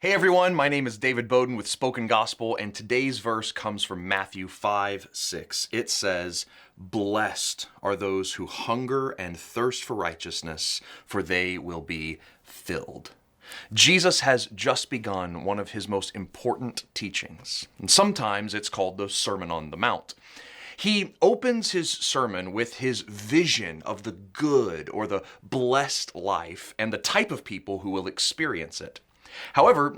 Hey everyone, my name is David Bowden with Spoken Gospel, and today's verse comes from Matthew 5:6. It says, "Blessed are those who hunger and thirst for righteousness, for they will be filled." Jesus has just begun one of his most important teachings, and sometimes it's called the Sermon on the Mount. He opens his sermon with his vision of the good or the blessed life and the type of people who will experience it. However,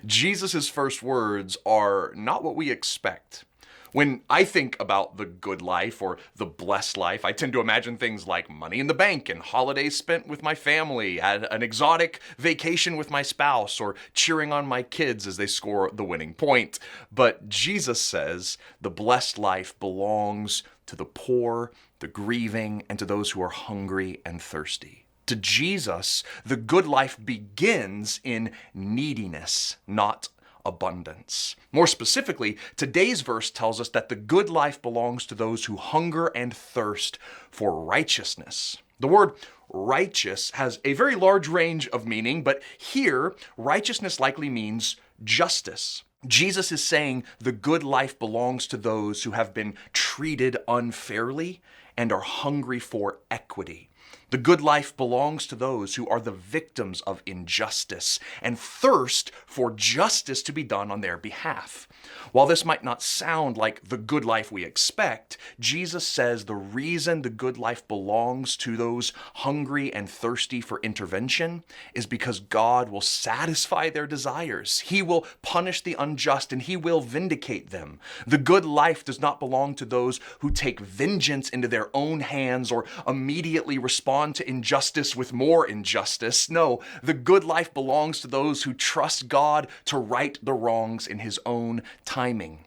Jesus' first words are not what we expect. When I think about the good life or the blessed life, I tend to imagine things like money in the bank and holidays spent with my family, an exotic vacation with my spouse, or cheering on my kids as they score the winning point. But Jesus says the blessed life belongs to the poor, the grieving, and to those who are hungry and thirsty. To Jesus, the good life begins in neediness, not abundance. More specifically, today's verse tells us that the good life belongs to those who hunger and thirst for righteousness. The word righteous has a very large range of meaning, but here, righteousness likely means justice. Jesus is saying the good life belongs to those who have been treated unfairly and are hungry for equity. The good life belongs to those who are the victims of injustice and thirst for justice to be done on their behalf. While this might not sound like the good life we expect, Jesus says the reason the good life belongs to those hungry and thirsty for intervention is because God will satisfy their desires. He will punish the unjust and he will vindicate them. The good life does not belong to those who take vengeance into their own hands or immediately respond to injustice with more injustice. No, the good life belongs to those who trust God to right the wrongs in his own timing.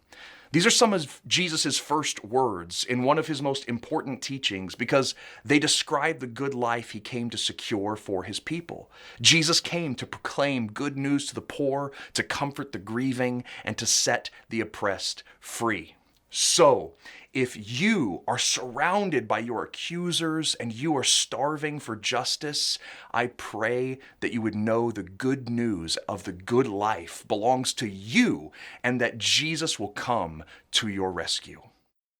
These are some of Jesus' first words in one of his most important teachings because they describe the good life he came to secure for his people. Jesus came to proclaim good news to the poor, to comfort the grieving, and to set the oppressed free. So, if you are surrounded by your accusers and you are starving for justice, I pray that you would know the good news of the good life belongs to you and that Jesus will come to your rescue.